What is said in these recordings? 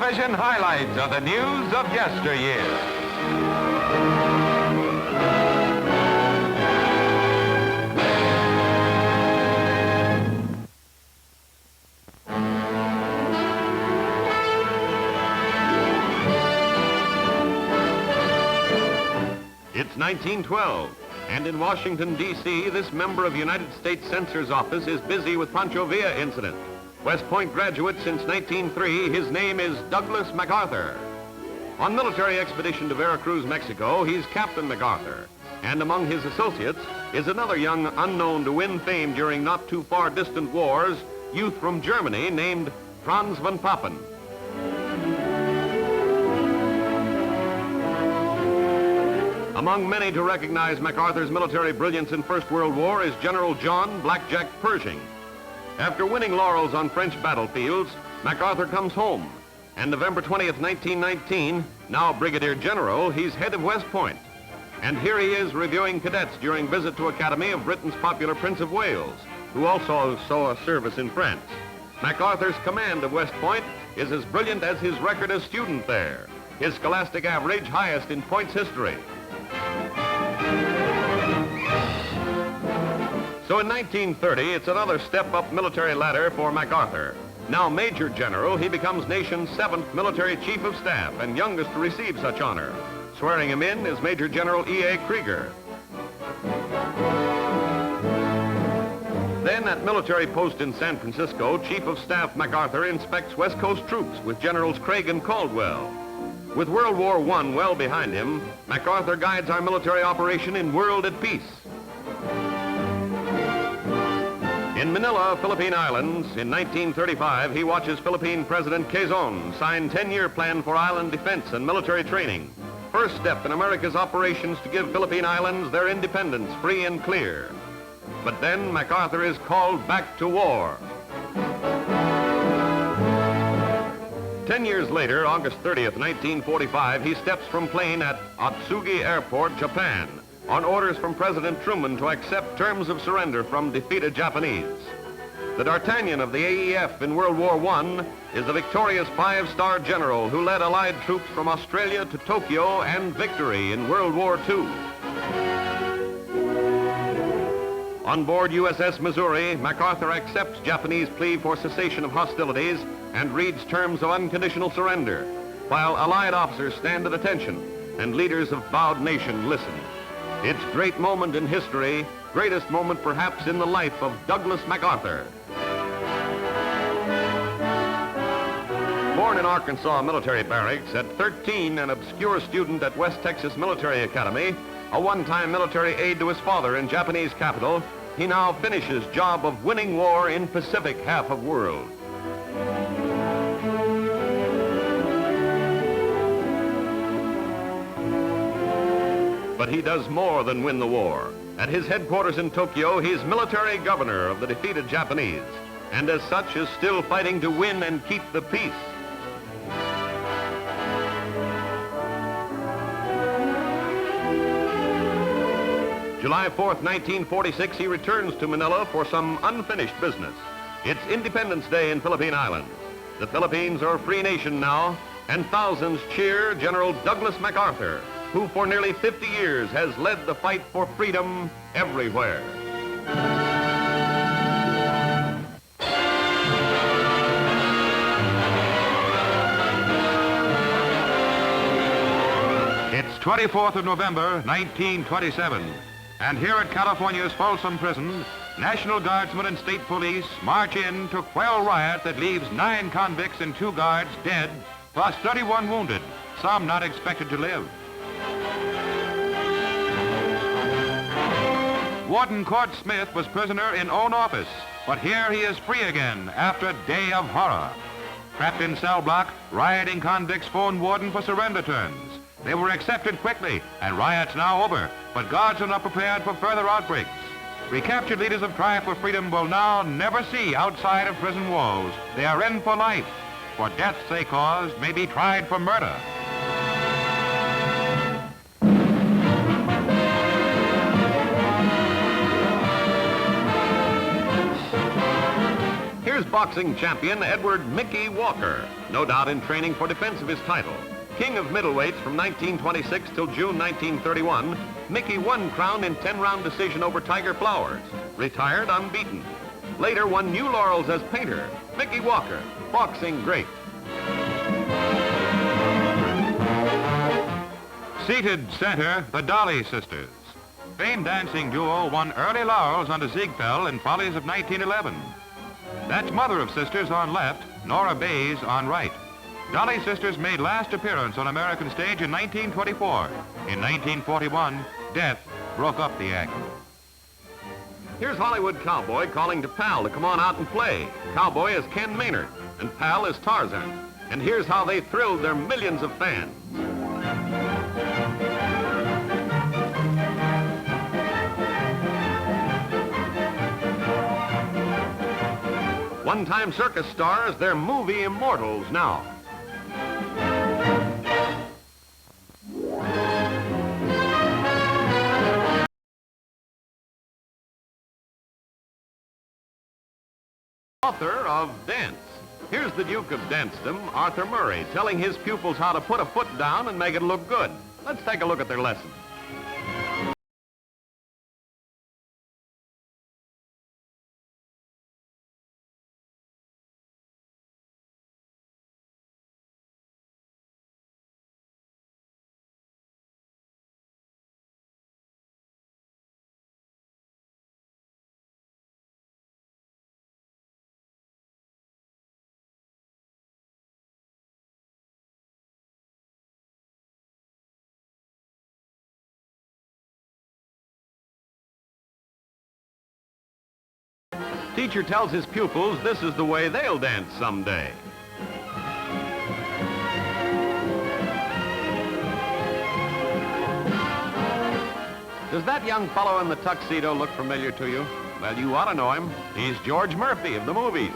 television highlights of the news of yesteryear. It's 1912, and in Washington, D.C., this member of United States Censor's office is busy with Pancho Villa incident. West Point graduate since 1903, his name is Douglas MacArthur. On military expedition to Veracruz, Mexico, he's Captain MacArthur. And among his associates is another young unknown to win fame during not too far distant wars, youth from Germany named Franz Von Papen. Among many to recognize MacArthur's military brilliance in First World War is General John BlackJack Pershing. After winning laurels on French battlefields, MacArthur comes home. And November 20th, 1919, now Brigadier General, he's head of West Point. And here he is reviewing cadets during visit to Academy of Britain's popular Prince of Wales, who also saw service in France. MacArthur's command of West Point is as brilliant as his record as student there. His scholastic average highest in points history. So in 1930, it's another step up military ladder for MacArthur. Now Major General, he becomes nation's 7th military chief of staff and youngest to receive such honor. Swearing him in is Major General E.A. Krieger. Then at military post in San Francisco, Chief of Staff MacArthur inspects West Coast troops with Generals Craig and Caldwell. With World War I well behind him, MacArthur guides our military operation in World at Peace. In Manila, Philippine Islands, in 1935, he watches Philippine President Quezon sign 10-year plan for island defense and military training. First step in America's operations to give Philippine Islands their independence free and clear. But then MacArthur is called back to war. 10 years later, August 30th, 1945, he steps from plane at Atsugi Airport, Japan, on orders from President Truman to accept terms of surrender from defeated Japanese. The D'Artagnan of the AEF in World War I is the victorious 5-star general who led Allied troops from Australia to Tokyo and victory in World War II. On board USS Missouri, MacArthur accepts Japanese plea for cessation of hostilities and reads terms of unconditional surrender, while Allied officers stand at attention and leaders of bowed nation listen. It's a great moment in history, greatest moment perhaps in the life of Douglas MacArthur. Born in Arkansas military barracks, at 13 an obscure student at West Texas Military Academy, a one-time military aide to his father in Japanese capital, he now finishes job of winning war in Pacific half of world. But he does more than win the war. At his headquarters in Tokyo, he's military governor of the defeated Japanese, and as such is still fighting to win and keep the peace. July 4th, 1946, he returns to Manila for some unfinished business. It's Independence Day in Philippine Islands. The Philippines are a free nation now, and thousands cheer General Douglas MacArthur, who for nearly 50 years has led the fight for freedom everywhere. It's 24th of November, 1927, and here at California's Folsom Prison, National Guardsmen and state police march in to quell riot that leaves 9 convicts and 2 guards dead, plus 31 wounded, some not expected to live. Warden Court Smith was prisoner in own office, but here he is free again after a day of horror. Trapped in cell block, rioting convicts phoned Warden for surrender terms. They were accepted quickly, and riot's now over, but guards are not prepared for further outbreaks. Recaptured leaders of Try for Freedom will now never see outside of prison walls. They are in for life. For deaths they caused may be tried for murder. Here's boxing champion Edward Mickey Walker, no doubt in training for defense of his title. King of middleweights from 1926 till June 1931, Mickey won crown in 10-round decision over Tiger Flowers, retired unbeaten. Later won new laurels as painter. Mickey Walker, boxing great. Seated center, the Dolly Sisters. Famed dancing duo won early laurels under Ziegfeld in Follies of 1911. That's mother of sisters on left, Nora Bayes on right. Dolly Sisters made last appearance on American stage in 1924. In 1941, death broke up the act. Here's Hollywood Cowboy calling to Pal to come on out and play. Cowboy is Ken Maynard, and Pal is Tarzan. And here's how they thrilled their millions of fans. One-time circus stars, they're movie immortals now. Author of Dance. Here's the Duke of Dancedom, Arthur Murray, telling his pupils how to put a foot down and make it look good. Let's take a look at their lesson. Teacher tells his pupils this is the way they'll dance someday. Does that young fellow in the tuxedo look familiar to you? Well, you ought to know him. He's George Murphy of the movies.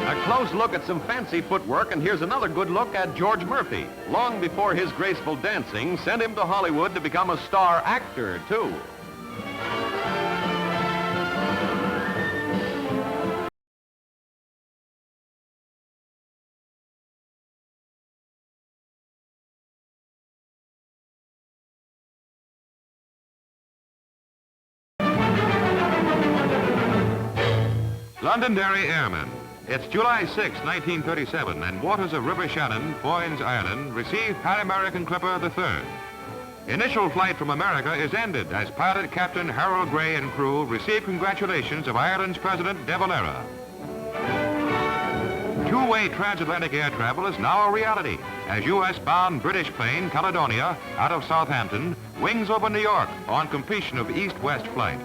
A close look at some fancy footwork, and here's another good look at George Murphy. Long before his graceful dancing sent him to Hollywood to become a star actor, too. Londonderry Airmen. It's July 6, 1937, and waters of River Shannon, Foynes Island, receive Pan-American Clipper III. Initial flight from America is ended as pilot Captain Harold Gray and crew receive congratulations of Ireland's President De Valera. Two-way transatlantic air travel is now a reality as U.S.-bound British plane Caledonia out of Southampton wings over New York on completion of east-west flight.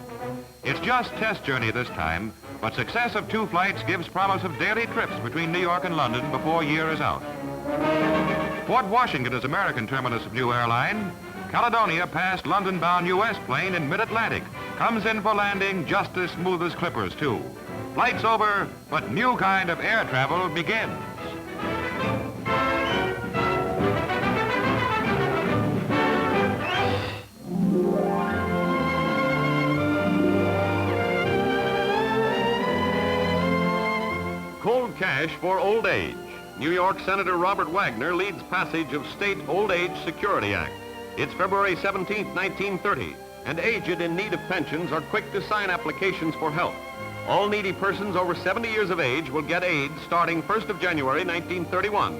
It's just test journey this time, but success of 2 flights gives promise of daily trips between New York and London before year is out. Port Washington is American terminus of new airline. Caledonia passed London-bound U.S. plane in mid-Atlantic, comes in for landing just as smooth as Clippers, too. Flight's over, but new kind of air travel begins. Cold cash for old age. New York Senator Robert Wagner leads passage of State Old Age Security Act. It's February 17, 1930, and aged in need of pensions are quick to sign applications for help. All needy persons over 70 years of age will get aid starting 1st of January, 1931.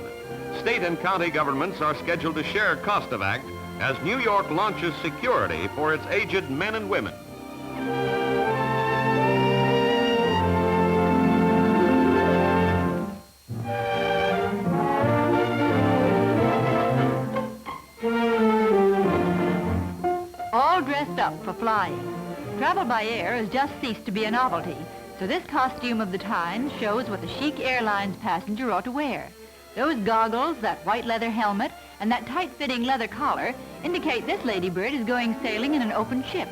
State and county governments are scheduled to share cost of act as New York launches security for its aged men and women. Up for flying. Travel by air has just ceased to be a novelty, so this costume of the times shows what the chic airlines passenger ought to wear. Those goggles, that white leather helmet, and that tight-fitting leather collar indicate this ladybird is going sailing in an open ship.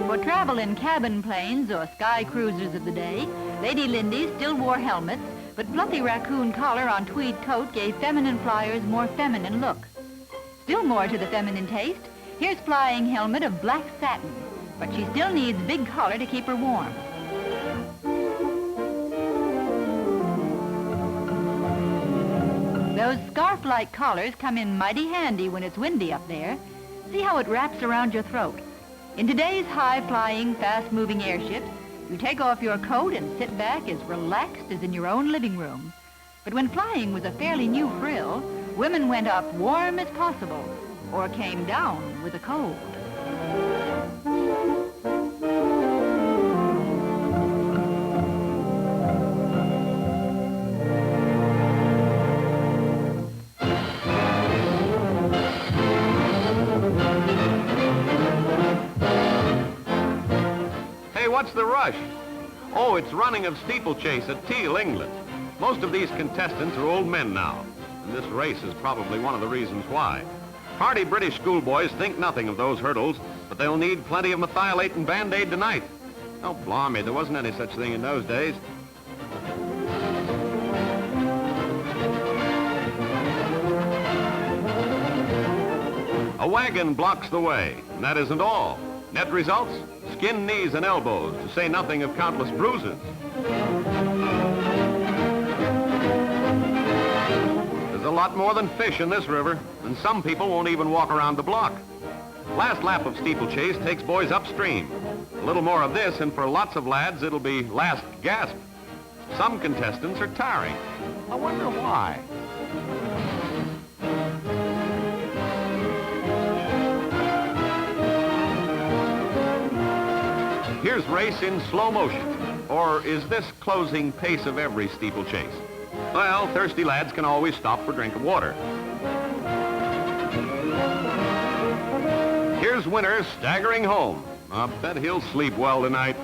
For travel in cabin planes or sky cruisers of the day, Lady Lindy still wore helmets, but fluffy raccoon collar on tweed coat gave feminine flyers more feminine look. Still more to the feminine taste, Here's flying helmet of black satin, but she still needs big collar to keep her warm. Those scarf-like collars come in mighty handy when it's windy up there. See how it wraps around your throat. In today's high-flying, fast-moving airships, you take off your coat and sit back as relaxed as in your own living room. But when flying was a fairly new frill, women went up warm as possible or came down with a cold. What's the rush? Oh, it's running of steeplechase at Teal, England. Most of these contestants are old men now, and this race is probably one of the reasons why. Hardy British schoolboys think nothing of those hurdles, but they'll need plenty of methylate and Band-Aid tonight. Oh, blimey, there wasn't any such thing in those days. A wagon blocks the way, and that isn't all. Net results? Skinned knees and elbows, to say nothing of countless bruises. There's a lot more than fish in this river, and some people won't even walk around the block. Last lap of steeplechase takes boys upstream. A little more of this, and for lots of lads, it'll be last gasp. Some contestants are tiring. I wonder why. Here's race in slow motion. Or is this closing pace of every steeplechase? Well, thirsty lads can always stop for a drink of water. Here's winner staggering home. I bet he'll sleep well tonight.